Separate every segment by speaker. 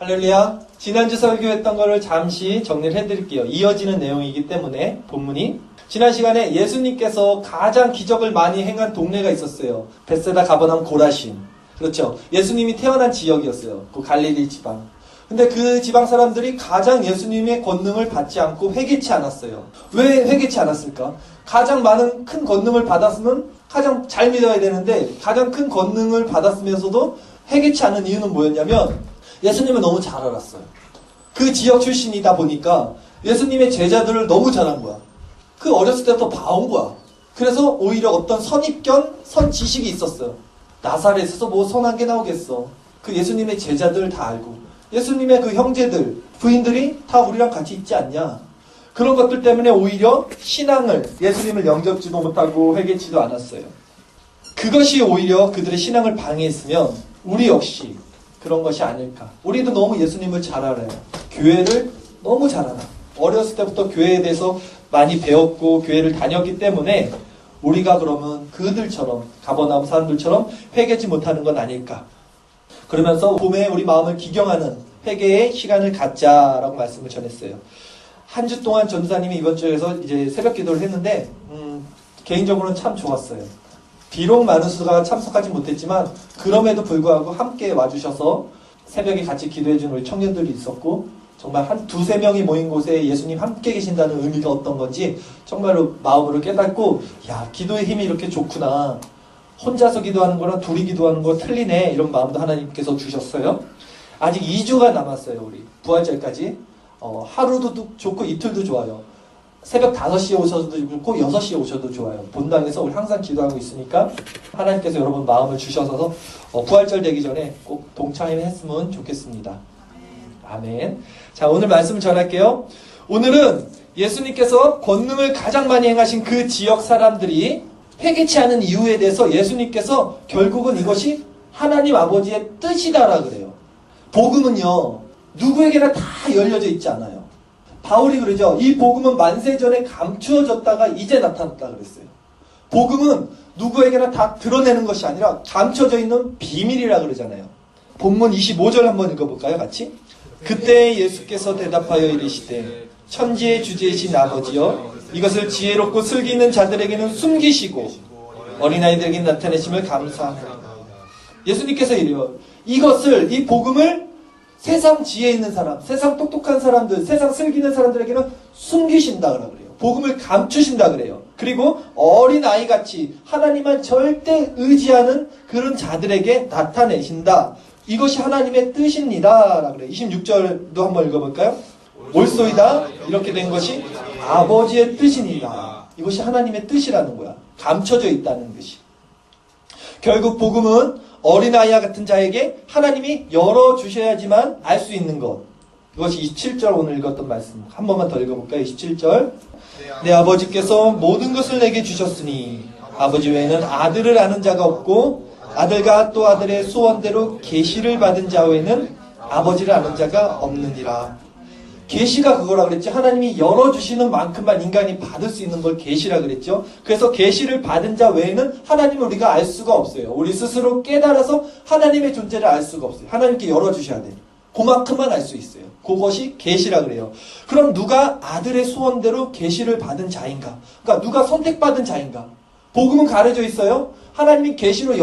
Speaker 1: 할렐루야. 지난주 설교했던 거를 잠시 정리를 해드릴게요. 이어지는 내용이기 때문에 본문이. 지난 시간에 예수님께서 가장 기적을 많이 행한 동네가 있었어요. 벳세다, 가버나움, 고라신. 그렇죠. 예수님이 태어난 지역이었어요. 그 갈릴리 지방. 근데 그 지방 사람들이 가장 예수님의 권능을 받지 않고 회개치 않았어요. 왜 회개치 않았을까? 가장 많은 큰 권능을 받았으면 가장 잘 믿어야 되는데 가장 큰 권능을 받았으면서도 회개치 않은 이유는 뭐였냐면 예수님을 너무 잘 알았어요. 그 지역 출신이다 보니까 예수님의 제자들을 너무 잘한 거야. 그 어렸을 때부터 봐온 거야. 그래서 오히려 어떤 선입견, 선지식이 있었어요. 나사렛에서 뭐 선한 게 나오겠어. 그 예수님의 제자들 다 알고 예수님의 그 형제들, 부인들이 다 우리랑 같이 있지 않냐. 그런 것들 때문에 오히려 신앙을, 예수님을 영접지도 못하고 회개치도 않았어요. 그것이 오히려 그들의 신앙을 방해했으면 우리 역시 그런 것이 아닐까. 우리도 너무 예수님을 잘 알아요. 교회를 너무 잘 알아. 어렸을 때부터 교회에 대해서 많이 배웠고 교회를 다녔기 때문에 우리가 그러면 그들처럼, 가버나움 사람들처럼 회개치 못하는 건 아닐까. 그러면서 봄에 우리 마음을 기경하는 회개의 시간을 갖자라고 말씀을 전했어요. 한 주 동안 전도사님이 이번 주에서 이제 새벽 기도를 했는데 개인적으로는 참 좋았어요. 비록 많은 수가 참석하지 못했지만 그럼에도 불구하고 함께 와주셔서 새벽에 같이 기도해준 우리 청년들이 있었고 정말 한 두세 명이 모인 곳에 예수님 함께 계신다는 의미가 어떤 건지 정말로 마음으로 깨닫고 야, 기도의 힘이 이렇게 좋구나. 혼자서 기도하는 거랑 둘이 기도하는 거 틀리네. 이런 마음도 하나님께서 주셨어요. 아직 2주가 남았어요. 우리 부활절까지. 하루도 좋고 이틀도 좋아요. 새벽 5시에 오셔도 좋고 6시에 오셔도 좋아요. 본당에서 우리 항상 기도하고 있으니까 하나님께서 여러분 마음을 주셔서 부활절 되기 전에 꼭 동참했으면 좋겠습니다. 아멘. 자, 오늘 말씀을 전할게요. 오늘은 예수님께서 권능을 가장 많이 행하신 그 지역 사람들이 회개치 않은 이유에 대해서 예수님께서 결국은 이것이 하나님 아버지의 뜻이다라 그래요. 복음은요, 누구에게나 다 열려져 있지 않아요. 바울이 그러죠. 이 복음은 만세전에 감추어졌다가 이제 나타났다 그랬어요. 복음은 누구에게나 다 드러내는 것이 아니라 감춰져 있는 비밀이라 그러잖아요. 본문 25절 한번 읽어볼까요? 같이. 그때 예수께서 대답하여 이르시되 천지의 주제이신 아버지여 이것을 지혜롭고 슬기 있는 자들에게는 숨기시고 어린아이들에게 나타내심을 감사합니다. 예수님께서 이래요. 이것을, 이 복음을 세상 지혜 있는 사람, 세상 똑똑한 사람들, 세상 슬기 있는 사람들에게는 숨기신다 그래요. 복음을 감추신다 그래요. 그리고 어린아이같이 하나님만 절대 의지하는 그런 자들에게 나타내신다. 이것이 하나님의 뜻입니다. 라고 그래요. 26절도 한번 읽어볼까요? 옳소이다. 이렇게 된 것이 아버지의 뜻이니라. 이것이 하나님의 뜻이라는 거야. 감춰져 있다는 것이. 결국 복음은 어린아이와 같은 자에게 하나님이 열어주셔야지만 알 수 있는 것. 이것이 27절 오늘 읽었던 말씀. 한 번만 더 읽어볼까요? 27절. 내 아버지께서 모든 것을 내게 주셨으니 아버지 외에는 아들을 아는 자가 없고 아들과 또 아들의 소원대로 계시를 받은 자 외에는 아버지를 아는 자가 없느니라. 계시가 그거라 그랬지. 하나님이 열어주시는 만큼만 인간이 받을 수 있는 걸 계시라 그랬죠. 그래서 계시를 받은 자 외에는 하나님을 우리가 알 수가 없어요. 우리 스스로 깨달아서 하나님의 존재를 알 수가 없어요. 하나님께 열어주셔야 돼요. 그만큼만 알 수 있어요. 그것이 계시라 그래요. 그럼 누가 아들의 소원대로 계시를 받은 자인가? 그러니까 누가 선택받은 자인가? 복음은 가려져 있어요. 하나님이 계시로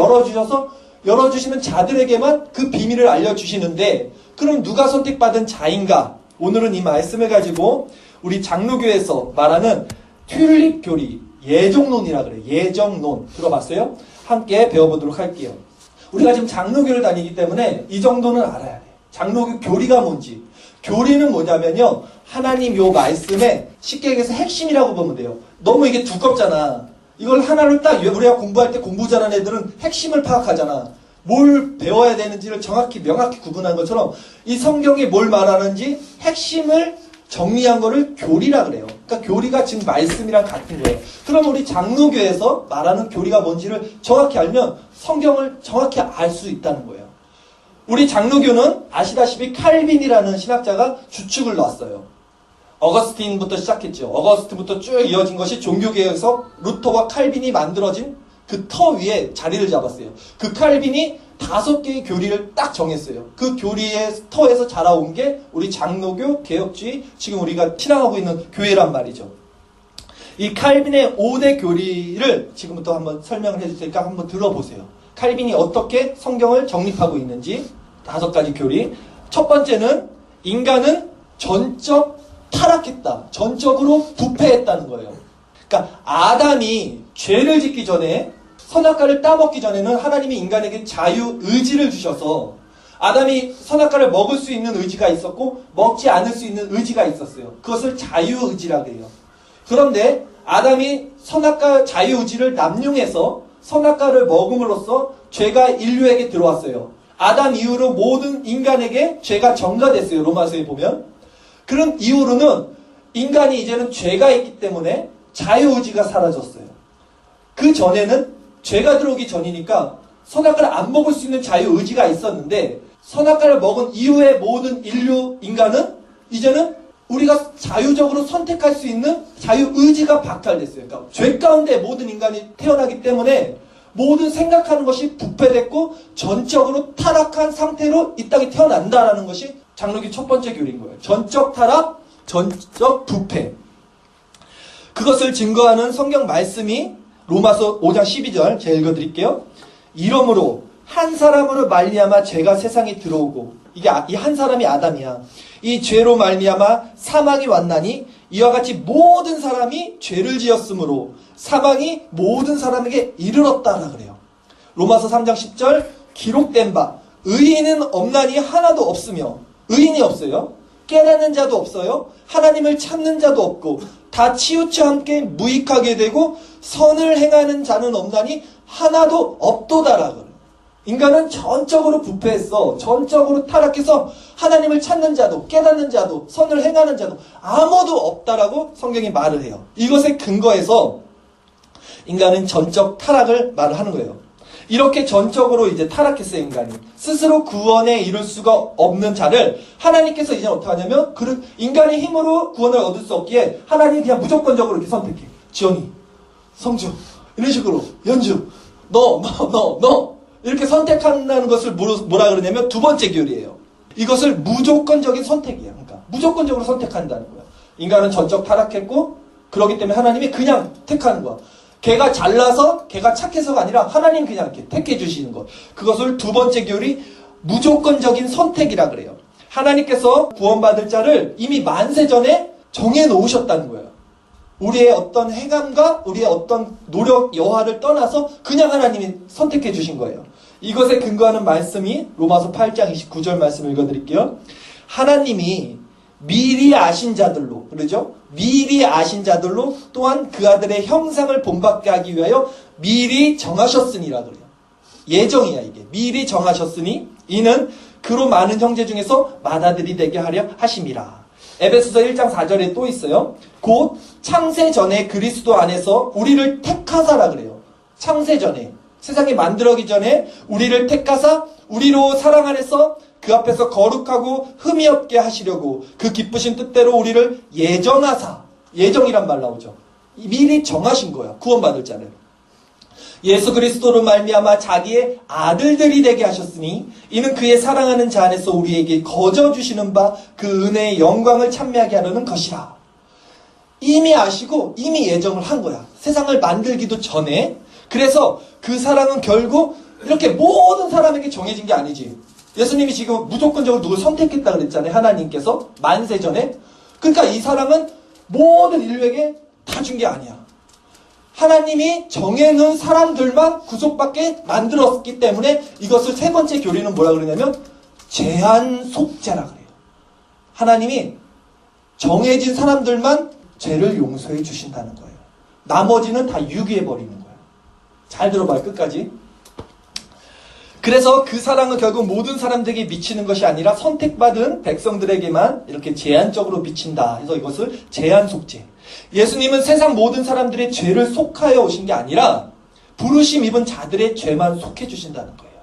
Speaker 1: 열어주시는 자들에게만 그 비밀을 알려주시는데 그럼 누가 선택받은 자인가? 오늘은 이 말씀을 가지고 우리 장로교에서 말하는 튤립 교리, 예정론이라 그래요. 예정론. 들어봤어요? 함께 배워보도록 할게요. 우리가 지금 장로교를 다니기 때문에 이 정도는 알아야 돼요. 장로교 교리가 뭔지. 교리는 뭐냐면요. 하나님 요 말씀에 쉽게 얘기해서 핵심이라고 보면 돼요. 너무 이게 두껍잖아. 이걸 하나를 딱 우리가 공부할 때 공부 잘하는 애들은 핵심을 파악하잖아. 뭘 배워야 되는지를 정확히 명확히 구분한 것처럼 이 성경이 뭘 말하는지 핵심을 정리한 거를 교리라 그래요. 그러니까 교리가 지금 말씀이랑 같은 거예요. 그럼 우리 장로교에서 말하는 교리가 뭔지를 정확히 알면 성경을 정확히 알 수 있다는 거예요. 우리 장로교는 아시다시피 칼빈이라는 신학자가 주축을 놨어요. 어거스틴부터 시작했죠. 어거스틴부터 쭉 이어진 것이 종교개혁에서 루터와 칼빈이 만들어진 그 터 위에 자리를 잡았어요. 그 칼빈이 5개의 교리를 딱 정했어요. 그 교리의 터에서 자라온 게 우리 장로교, 개혁주의, 지금 우리가 신앙하고 있는 교회란 말이죠. 이 칼빈의 5대 교리를 지금부터 한번 설명을 해줄 테니까 한번 들어보세요. 칼빈이 어떻게 성경을 정립하고 있는지 5가지 교리. 첫 번째는 인간은 전적 타락했다. 전적으로 부패했다는 거예요. 그러니까 아담이 죄를 짓기 전에, 선악과를 따먹기 전에는 하나님이 인간에게 자유의지를 주셔서 아담이 선악과를 먹을 수 있는 의지가 있었고 먹지 않을 수 있는 의지가 있었어요. 그것을 자유의지라고 해요. 그런데 아담이 선악과 자유의지를 남용해서 선악과를 먹음으로써 죄가 인류에게 들어왔어요. 아담 이후로 모든 인간에게 죄가 전가됐어요. 로마서에 보면. 그런 이후로는 인간이 이제는 죄가 있기 때문에 자유의지가 사라졌어요. 그 전에는 죄가 들어오기 전이니까 선악과를 안 먹을 수 있는 자유의지가 있었는데 선악과를 먹은 이후에 모든 인류 인간은 이제는 우리가 자유적으로 선택할 수 있는 자유의지가 박탈됐어요. 그러니까 죄 가운데 모든 인간이 태어나기 때문에 모든 생각하는 것이 부패됐고 전적으로 타락한 상태로 이 땅에 태어난다라는 것이 장로교 첫 번째 교리인 거예요. 전적 타락, 전적 부패. 그것을 증거하는 성경 말씀이 로마서 5장 12절 제가 읽어드릴게요. 이러므로 한 사람으로 말미암아 죄가 세상에 들어오고, 이게 이 한 사람이 아담이야. 이 죄로 말미암아 사망이 왔나니 이와 같이 모든 사람이 죄를 지었으므로 사망이 모든 사람에게 이르렀다라 그래요. 로마서 3장 10절 기록된 바 의인은 없나니 하나도 없으며, 의인이 없어요. 깨닫는 자도 없어요. 하나님을 찾는 자도 없고 다 치우쳐 함께 무익하게 되고 선을 행하는 자는 없나니 하나도 없도다라 그래요. 인간은 전적으로 부패했어. 전적으로 타락해서 하나님을 찾는 자도 깨닫는 자도 선을 행하는 자도 아무도 없다라고 성경이 말을 해요. 이것에 근거해서 인간은 전적 타락을 말을 하는 거예요. 이렇게 전적으로 이제 타락했어요, 인간이. 스스로 구원에 이룰 수가 없는 자를 하나님께서 이제 어떻게 하냐면, 인간의 힘으로 구원을 얻을 수 없기에 하나님이 그냥 무조건적으로 이렇게 선택해. 지영이, 성주, 이런 식으로, 연주, 너. 이렇게 선택한다는 것을 뭐라 그러냐면 두 번째 교리예요. 이것을 무조건적인 선택이야. 그러니까 무조건적으로 선택한다는 거야. 인간은 전적 타락했고, 그렇기 때문에 하나님이 그냥 택하는 거야. 걔가 잘나서, 걔가 착해서가 아니라 하나님 그냥 이렇게 택해 주시는 것. 그것을 두 번째 교리 무조건적인 선택이라 그래요. 하나님께서 구원받을 자를 이미 만세 전에 정해 놓으셨다는 거예요. 우리의 어떤 행함과 우리의 어떤 노력, 여하를 떠나서 그냥 하나님이 선택해 주신 거예요. 이것에 근거하는 말씀이 로마서 8장 29절 말씀 읽어드릴게요. 하나님이 미리 아신 자들로, 그러죠? 미리 아신 자들로 또한 그 아들의 형상을 본받게 하기 위하여 미리 정하셨으니라 그래요. 예정이야 이게. 미리 정하셨으니 이는 그로 많은 형제 중에서 맏아들이 되게 하려 하심이라. 에베소서 1장 4절에 또 있어요. 곧 창세 전에 그리스도 안에서 우리를 택하사라 그래요. 창세 전에, 세상이 만들어기 전에 우리를 택하사 우리로 사랑 안에서 그 앞에서 거룩하고 흠이 없게 하시려고 그 기쁘신 뜻대로 우리를 예정하사. 예정이란 말 나오죠. 미리 정하신 거야, 구원받을 자를. 예수 그리스도로 말미암아 자기의 아들들이 되게 하셨으니 이는 그의 사랑하는 자 안에서 우리에게 거저 주시는 바 그 은혜의 영광을 찬미하게 하려는 것이라. 이미 아시고 이미 예정을 한 거야. 세상을 만들기도 전에. 그래서 그 사랑은 결국 이렇게 모든 사람에게 정해진 게 아니지. 예수님이 지금 무조건적으로 누굴 선택했다 그랬잖아요. 하나님께서 만세 전에. 그러니까 이 사랑은 모든 인류에게 다 준 게 아니야. 하나님이 정해놓은 사람들만 구속받게 만들었기 때문에 이것을 세 번째 교리는 뭐라 그러냐면 제한 속죄라 그래요. 하나님이 정해진 사람들만 죄를 용서해 주신다는 거예요. 나머지는 다 유기해 버리는 거예요. 잘 들어봐요, 끝까지. 그래서 그 사랑은 결국 모든 사람들에게 미치는 것이 아니라 선택받은 백성들에게만 이렇게 제한적으로 미친다. 그래서 이것을 제한 속죄. 예수님은 세상 모든 사람들의 죄를 속하여 오신 게 아니라 부르심 입은 자들의 죄만 속해 주신다는 거예요.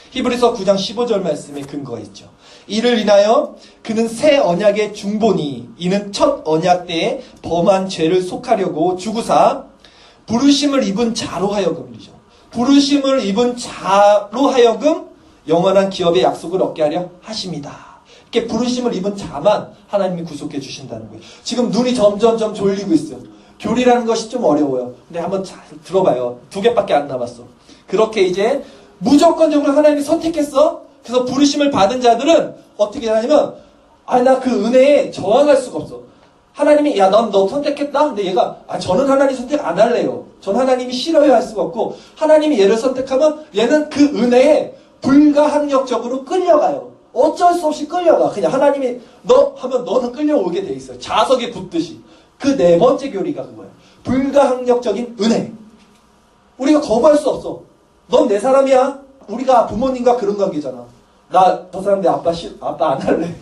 Speaker 1: 히브리서 9장 15절 말씀에 근거가 있죠. 이를 인하여 그는 새 언약의 중보니 이는 첫 언약 때에 범한 죄를 속하려고 주구사 부르심을 입은 자로 하여금이죠. 부르심을 입은 자로 하여금 영원한 기업의 약속을 얻게 하려 하십니다. 이렇게 부르심을 입은 자만 하나님이 구속해 주신다는 거예요. 지금 눈이 점점점 졸리고 있어요. 교리라는 것이 좀 어려워요. 근데 한번 잘 들어봐요. 2개밖에 안 남았어. 그렇게 이제 무조건적으로 하나님이 선택했어. 그래서 부르심을 받은 자들은 어떻게 하냐면 나 그 은혜에 저항할 수가 없어. 하나님이 넌 선택했다? 근데 얘가 저는 하나님 선택 안 할래요. 전 하나님이 싫어요 할 수가 없고, 하나님이 얘를 선택하면 얘는 그 은혜에 불가항력적으로 끌려가요. 어쩔 수 없이 끌려가. 그냥 하나님이 너 하면 너는 끌려오게 돼 있어요. 자석에 붙듯이. 그 4번째 교리가 그거예요. 불가항력적인 은혜. 우리가 거부할 수 없어. 넌 내 사람이야. 우리가 부모님과 그런 관계잖아. 나 저 사람 내 아빠 안 할래.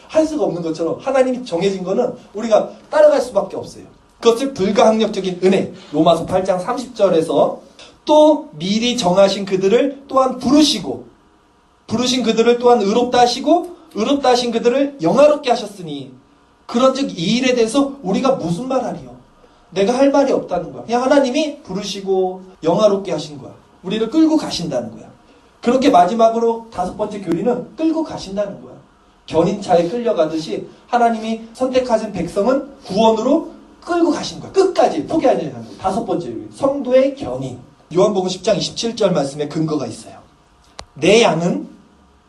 Speaker 1: 할 수가 없는 것처럼 하나님이 정해진 거는 우리가 따라갈 수밖에 없어요. 그것을 불가항력적인 은혜. 로마서 8장 30절에서 또 미리 정하신 그들을 또한 부르신 그들을 또한 의롭다 하시고 의롭다 하신 그들을 영화롭게 하셨으니 그런즉 이 일에 대해서 우리가 무슨 말 하리요? 내가 할 말이 없다는 거야. 그냥 하나님이 부르시고 영화롭게 하신 거야. 우리를 끌고 가신다는 거야. 그렇게 마지막으로 5번째 교리는 끌고 가신다는 거야. 견인차에 끌려가듯이 하나님이 선택하신 백성은 구원으로 끌고 가신 거야. 끝까지 포기하지 않는 거야. 5번째 교리. 성도의 견인. 요한복음 10장 27절 말씀에 근거가 있어요. 내 양은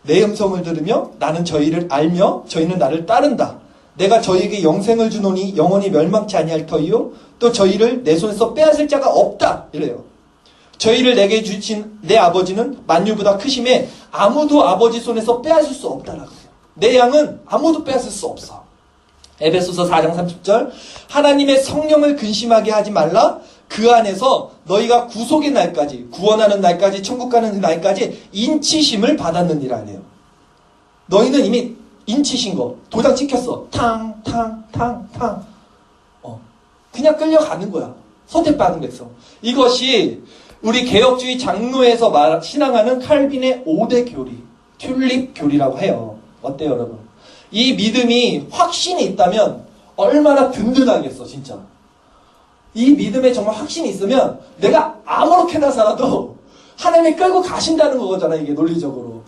Speaker 1: 내 음성을 들으며 나는 저희를 알며 저희는 나를 따른다. 내가 저희에게 영생을 주노니 영원히 멸망치 아니할 터이요 또 저희를 내 손에서 빼앗을 자가 없다. 이래요. 저희를 내게 주신 내 아버지는 만유보다 크심에 아무도 아버지 손에서 빼앗을 수 없다라고 해요. 내 양은 아무도 빼앗을 수 없어. 에베소서 4장 30절 하나님의 성령을 근심하게 하지 말라. 그 안에서 너희가 구속의 날까지 구원하는 날까지 천국 가는 날까지 인치심을 받았느니라 하네요. 너희는 이미 인치신 거 도장 찍혔어. 탕 그냥 끌려가는 거야. 선택받은 백성. 이것이 우리 개혁주의 장로에서 신앙하는 칼빈의 5대 교리 튤립 교리라고 해요. 어때요 여러분? 이 믿음이 확신이 있다면 얼마나 든든하겠어 진짜. 이 믿음에 정말 확신이 있으면 내가 아무렇게나 살아도 하나님이 끌고 가신다는 거잖아. 이게 논리적으로.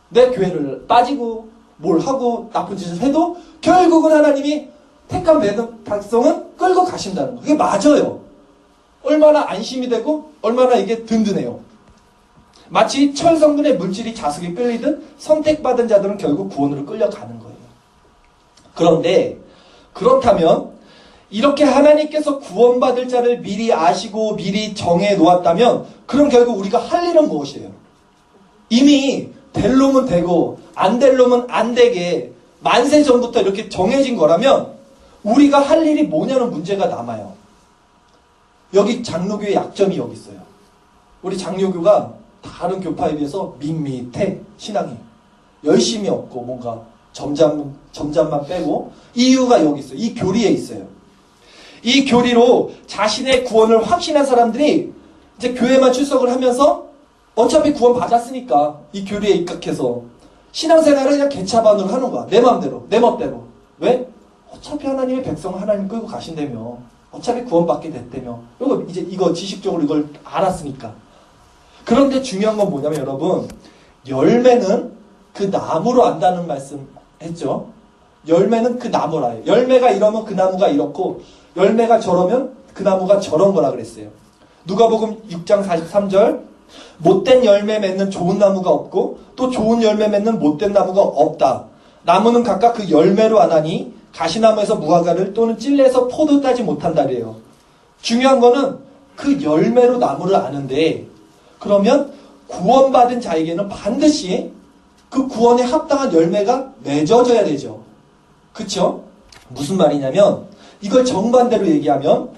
Speaker 1: 내 교회를 빠지고 뭘 하고 나쁜 짓을 해도 결국은 하나님이 택한 백성은 끌고 가신다는 거. 그게 맞아요. 얼마나 안심이 되고 얼마나 이게 든든해요. 마치 철성분의 물질이 자석에 끌리듯 선택받은 자들은 결국 구원으로 끌려가는 거예요. 그런데 그렇다면 이렇게 하나님께서 구원받을 자를 미리 아시고 미리 정해 놓았다면 그럼 결국 우리가 할 일은 무엇이에요? 이미 될 놈은 되고 안 될 놈은 안 되게 만세 전부터 이렇게 정해진 거라면 우리가 할 일이 뭐냐는 문제가 남아요. 여기 장로교의 약점이 여기 있어요. 우리 장로교가 다른 교파에 비해서 밋밋해 신앙이. 열심히 없고 뭔가 점잠만 빼고 이유가 여기 있어요. 이 교리에 있어요. 이 교리로 자신의 구원을 확신한 사람들이 이제 교회만 출석을 하면서 어차피 구원 받았으니까 이 교리에 입각해서 신앙생활을 그냥 개차반으로 하는 거야. 내 마음대로, 내 멋대로. 왜? 어차피 하나님의 백성을 하나님 끌고 가신다며. 어차피 구원받게 됐다며. 이거 지식적으로 이걸 알았으니까. 그런데 중요한 건 뭐냐면 여러분, 열매는 그 나무로 안다는 말씀 했죠? 열매는 그 나무라요. 열매가 이러면 그 나무가 이렇고 열매가 저러면 그 나무가 저런 거라 그랬어요. 누가복음 6장 43절 못된 열매 맺는 좋은 나무가 없고 또 좋은 열매 맺는 못된 나무가 없다. 나무는 각각 그 열매로 아나니 가시나무에서 무화과를 또는 찔레에서 포도 따지 못한다래요. 중요한 거는 그 열매로 나무를 아는데 그러면 구원받은 자에게는 반드시 그 구원에 합당한 열매가 맺어져야 되죠. 그쵸? 무슨 말이냐면 이걸 정반대로 얘기하면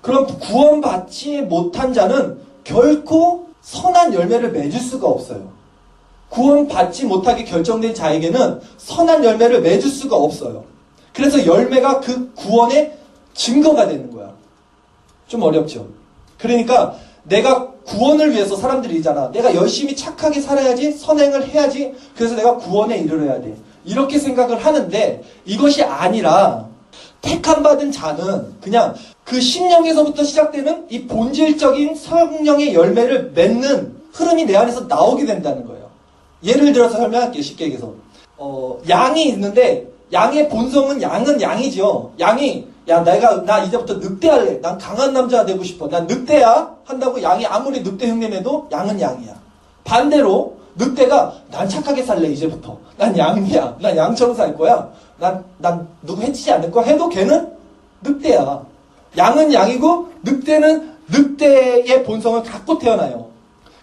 Speaker 1: 그럼 구원받지 못한 자는 결코 선한 열매를 맺을 수가 없어요. 구원받지 못하게 결정된 자에게는 선한 열매를 맺을 수가 없어요. 그래서 열매가 그 구원의 증거가 되는 거야. 좀 어렵죠? 그러니까 내가 구원을 위해서 사람들이잖아. 내가 열심히 착하게 살아야지, 선행을 해야지, 그래서 내가 구원에 이르러야 돼. 이렇게 생각을 하는데 이것이 아니라 택함받은 자는 그냥 그 심령에서부터 시작되는 이 본질적인 성령의 열매를 맺는 흐름이 내 안에서 나오게 된다는 거예요. 예를 들어서 설명할게요. 쉽게 얘기해서. 양이 있는데 양의 본성은 양은 양이죠. 양이 나 이제부터 늑대할래. 난 강한 남자가 되고 싶어. 난 늑대야 한다고 양이 아무리 늑대 흉내내도 양은 양이야. 반대로 늑대가 난 착하게 살래 이제부터. 난 양이야. 난 양처럼 살 거야. 난 누구 해치지 않을 거야 해도 걔는 늑대야. 양은 양이고 늑대는 늑대의 본성을 갖고 태어나요.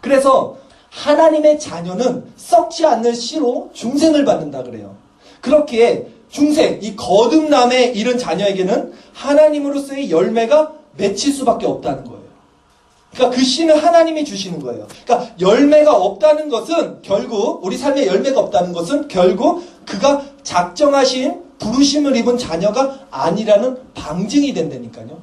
Speaker 1: 그래서 하나님의 자녀는 썩지 않는 씨로 중생을 받는다 그래요. 그렇기에 중생, 이 거듭남에 이른 자녀에게는 하나님으로서의 열매가 맺힐 수밖에 없다는 거예요. 그러니까 그 씨는 하나님이 주시는 거예요. 그러니까 열매가 없다는 것은 결국 우리 삶에 열매가 없다는 것은 결국 그가 작정하신 부르심을 입은 자녀가 아니라는 방증이 된다니까요.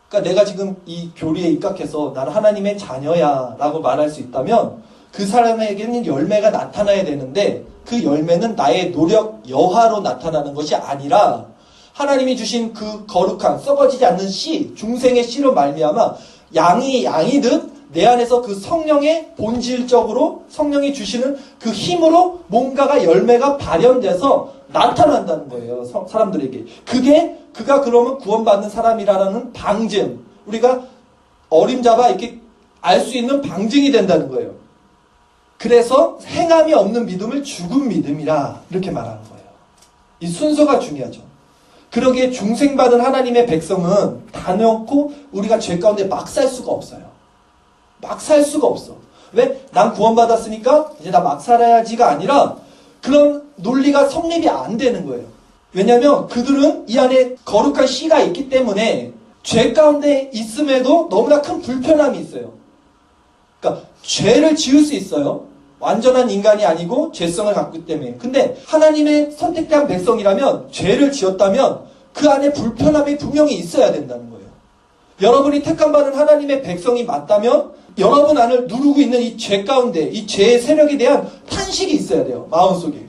Speaker 1: 그러니까 내가 지금 이 교리에 입각해서 나는 하나님의 자녀야 라고 말할 수 있다면 그 사람에게는 열매가 나타나야 되는데 그 열매는 나의 노력 여하로 나타나는 것이 아니라 하나님이 주신 그 거룩한 썩어지지 않는 씨, 중생의 씨로 말미암아 양이 양이듯 내 안에서 그 성령의 본질적으로 성령이 주시는 그 힘으로 뭔가가 열매가 발현돼서 나타난다는 거예요. 사람들에게. 그게 그가 그러면 구원받는 사람이라는 방증, 우리가 어림잡아 이렇게 알 수 있는 방증이 된다는 거예요. 그래서 행함이 없는 믿음을 죽은 믿음이라 이렇게 말하는 거예요. 이 순서가 중요하죠. 그러기에 중생받은 하나님의 백성은 단연코 우리가 죄 가운데 막 살 수가 없어요. 막 살 수가 없어. 왜? 난 구원받았으니까 이제 나 막 살아야지가 아니라 그런 논리가 성립이 안 되는 거예요. 왜냐하면 그들은 이 안에 거룩한 씨가 있기 때문에 죄 가운데 있음에도 너무나 큰 불편함이 있어요. 그러니까 죄를 지을 수 있어요. 완전한 인간이 아니고 죄성을 갖고 있기 때문에. 근데 하나님의 선택된 백성이라면 죄를 지었다면 그 안에 불편함이 분명히 있어야 된다는 거예요. 여러분이 택함받은 하나님의 백성이 맞다면 여러분 안을 누르고 있는 이 죄 가운데 이 죄의 세력에 대한 탄식이 있어야 돼요. 마음속에.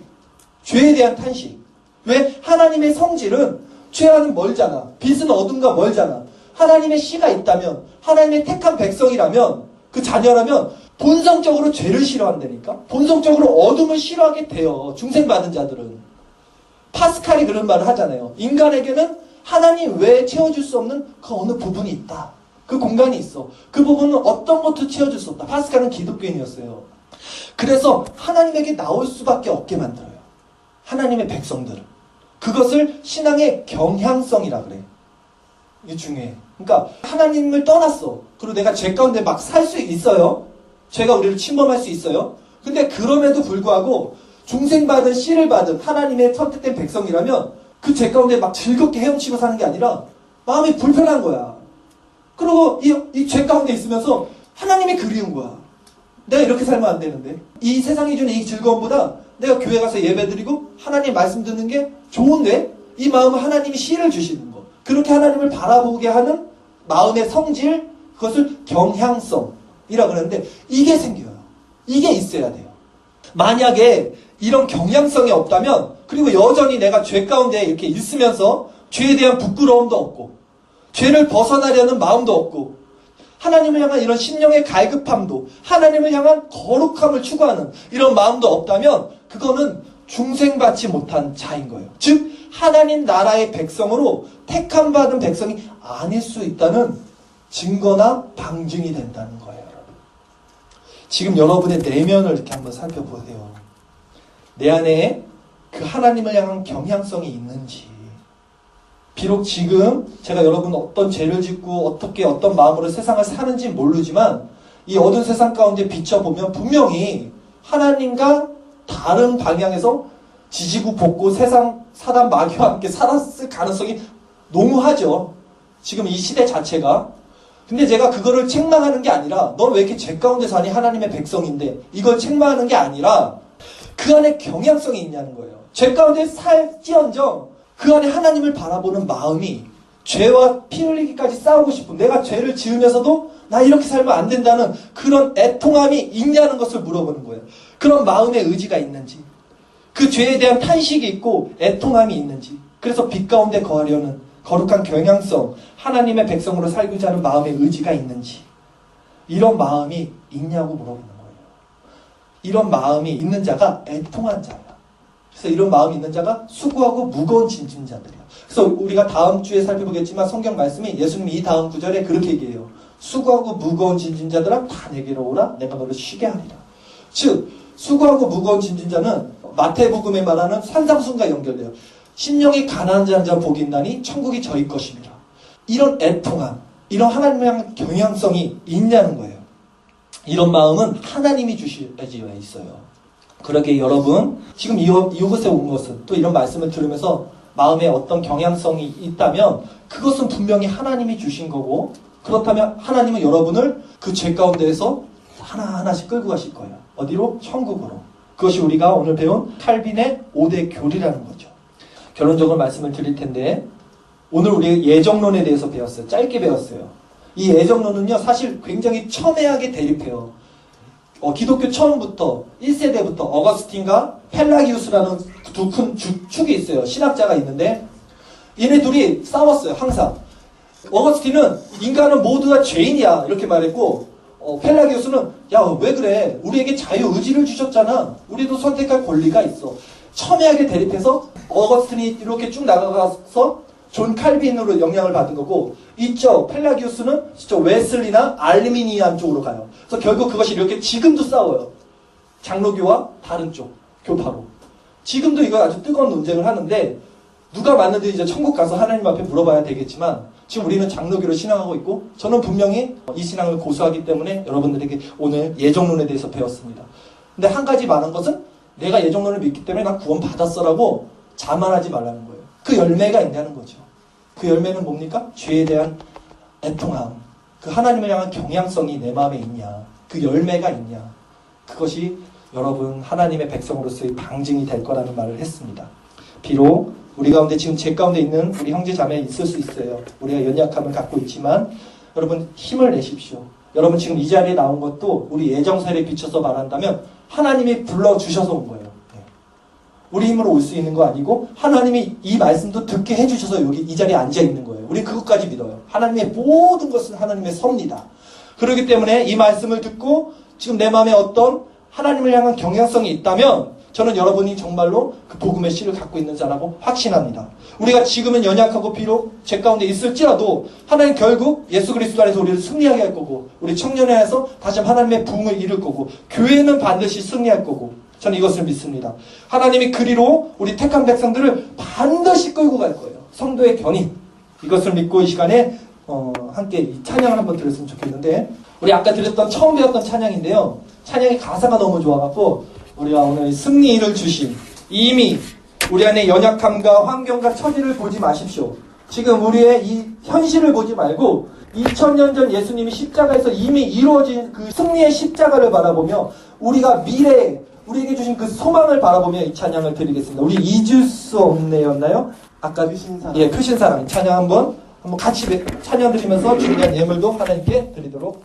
Speaker 1: 죄에 대한 탄식. 왜? 하나님의 성질은 죄와는 멀잖아. 빛은 어둠과 멀잖아. 하나님의 씨가 있다면 하나님의 택한 백성이라면 그 자녀라면 본성적으로 죄를 싫어한다니까. 본성적으로 어둠을 싫어하게 돼요. 중생받은 자들은. 파스칼이 그런 말을 하잖아요. 인간에게는 하나님 외에 채워줄 수 없는 그 어느 부분이 있다. 그 공간이 있어. 그 부분은 어떤 것도 채워줄 수 없다. 파스칼은 기독교인이었어요. 그래서 하나님에게 나올 수밖에 없게 만들어요. 하나님의 백성들은. 그것을 신앙의 경향성이라 그래. 이게 중요해. 그러니까 하나님을 떠났어. 그리고 내가 죄 가운데 막 살 수 있어요. 죄가 우리를 침범할 수 있어요. 근데 그럼에도 불구하고 중생받은 씨를 받은 하나님의 선택된 백성이라면 그 죄 가운데 막 즐겁게 헤엄치고 사는 게 아니라 마음이 불편한 거야. 그리고 이 죄 가운데 있으면서 하나님이 그리운 거야. 내가 이렇게 살면 안 되는데. 이 세상이 주는 이 즐거움보다 내가 교회 가서 예배드리고 하나님 말씀 듣는 게 좋은데 이 마음은 하나님이 씨를 주시는 거. 그렇게 하나님을 바라보게 하는 마음의 성질, 그것을 경향성이라고 그러는데 이게 생겨요. 이게 있어야 돼요. 만약에 이런 경향성이 없다면 그리고 여전히 내가 죄 가운데 이렇게 있으면서 죄에 대한 부끄러움도 없고 죄를 벗어나려는 마음도 없고 하나님을 향한 이런 심령의 갈급함도 하나님을 향한 거룩함을 추구하는 이런 마음도 없다면 그거는 중생받지 못한 자인 거예요. 즉 하나님 나라의 백성으로 택함받은 백성이 아닐 수 있다는 증거나 방증이 된다는 거예요. 지금 여러분의 내면을 이렇게 한번 살펴보세요. 내 안에 그 하나님을 향한 경향성이 있는지. 비록 지금 제가 여러분 어떤 죄를 짓고 어떻게 어떤 마음으로 세상을 사는지 모르지만 이 어두운 세상 가운데 비춰보면 분명히 하나님과 다른 방향에서 지지고 볶고 세상 사단 마귀와 함께 살았을 가능성이 농후하죠. 지금 이 시대 자체가. 근데 제가 그거를 책망하는 게 아니라 넌 왜 이렇게 죄 가운데 사니? 하나님의 백성인데 이걸 책망하는 게 아니라 그 안에 경향성이 있냐는 거예요. 죄 가운데 살지언정 그 안에 하나님을 바라보는 마음이 죄와 피 흘리기까지 싸우고 싶은 내가 죄를 지으면서도 나 이렇게 살면 안 된다는 그런 애통함이 있냐는 것을 물어보는 거예요. 그런 마음의 의지가 있는지 그 죄에 대한 탄식이 있고 애통함이 있는지 그래서 빛 가운데 거하려는 거룩한 경향성, 하나님의 백성으로 살고자 하는 마음의 의지가 있는지, 이런 마음이 있냐고 물어보는 거예요. 이런 마음이 있는 자가 애통한 자예요. 그래서 이런 마음이 있는 자가 수고하고 무거운 짐진 자들이에요. 그래서 우리가 다음 주에 살펴보겠지만 성경 말씀이 예수님이 이 다음 구절에 그렇게 얘기해요. 수고하고 무거운 짐진 자들아 다 내게로 오라 내가 너를 쉬게 하리라. 즉 수고하고 무거운 짐진 자는 마태복음에 말하는 산상순과 연결돼요. 심령이 가난한 자 복이 있나니 천국이 저희 것입니다. 이런 애통함, 이런 하나님을 향한 경향성이 있냐는 거예요. 이런 마음은 하나님이 주셔야지어 있어요. 그러게 여러분, 지금 이곳에 온 것은 또 이런 말씀을 들으면서 마음에 어떤 경향성이 있다면 그것은 분명히 하나님이 주신 거고, 그렇다면 하나님은 여러분을 그 죄 가운데에서 하나하나씩 끌고 가실 거예요. 어디로? 천국으로. 그것이 우리가 오늘 배운 칼빈의 5대 교리라는 거죠. 결론적으로 말씀을 드릴 텐데, 오늘 우리 예정론에 대해서 배웠어요. 짧게 배웠어요. 이 예정론은요, 사실 굉장히 첨예하게 대립해요. 기독교 처음부터 1세대부터 어거스틴과 펠라기우스라는 두 큰 축이 있어요. 신학자가 있는데 얘네 둘이 싸웠어요. 항상. 어거스틴은 인간은 모두 다 죄인이야 이렇게 말했고, 펠라기우스는 야 왜 그래, 우리에게 자유의지를 주셨잖아, 우리도 선택할 권리가 있어. 첨예하게 대립해서 어거스틴이 이렇게 쭉 나가서 존 칼빈으로 영향을 받은 거고, 이쪽 펠라기우스는 저쪽 웨슬리나 알미니안 쪽으로 가요. 그래서 결국 그것이 이렇게 지금도 싸워요. 장로교와 다른 쪽 교파로. 지금도 이거 아주 뜨거운 논쟁을 하는데, 누가 맞는지 이제 천국 가서 하나님 앞에 물어봐야 되겠지만, 지금 우리는 장로교를 신앙하고 있고, 저는 분명히 이 신앙을 고수하기 때문에 여러분들에게 오늘 예정론에 대해서 배웠습니다. 근데 한 가지 말한 것은, 내가 예정론을 믿기 때문에 난 구원 받았어라고 자만하지 말라는 거예요. 그 열매가 있냐는 거죠. 그 열매는 뭡니까? 죄에 대한 애통함, 그 하나님을 향한 경향성이 내 마음에 있냐, 그 열매가 있냐, 그것이 여러분 하나님의 백성으로서의 방증이 될 거라는 말을 했습니다. 비록 우리 가운데 지금 제 가운데 있는 우리 형제 자매 있을 수 있어요. 우리가 연약함을 갖고 있지만 여러분 힘을 내십시오. 여러분 지금 이 자리에 나온 것도 우리 예정설에 비춰서 말한다면 하나님이 불러주셔서 온 거예요. 우리 힘으로 올 수 있는 거 아니고 하나님이 이 말씀도 듣게 해주셔서 여기 이 자리에 앉아 있는 거예요. 우리 그것까지 믿어요. 하나님의 모든 것은 하나님의 섭니다. 그렇기 때문에 이 말씀을 듣고 지금 내 마음에 어떤 하나님을 향한 경향성이 있다면 저는 여러분이 정말로 그 복음의 씨를 갖고 있는 자라고 확신합니다. 우리가 지금은 연약하고 비록 죄 가운데 있을지라도 하나님 결국 예수 그리스도 안에서 우리를 승리하게 할 거고, 우리 청년회 안에서 다시 하나님의 부흥을 이룰 거고, 교회는 반드시 승리할 거고, 저는 이것을 믿습니다. 하나님이 그리로 우리 택한 백성들을 반드시 끌고 갈 거예요. 성도의 견인. 이것을 믿고 이 시간에 함께 이 찬양을 한번 들었으면 좋겠는데, 우리 아까 들었던 처음 배웠던 찬양인데요. 찬양의 가사가 너무 좋아갖고 우리가 오늘 승리를 주신, 이미 우리 안에 연약함과 환경과 처지를 보지 마십시오. 지금 우리의 이 현실을 보지 말고 2000년 전 예수님이 십자가에서 이미 이루어진 그 승리의 십자가를 바라보며 우리가 미래에 우리에게 주신 그 소망을 바라보며 이 찬양을 드리겠습니다. 우리 잊을 수 없네였나요? 아까 크신 사랑. 예, 크신 사랑 찬양 한번 같이 찬양 드리면서 중요한 예물도 하나님께 드리도록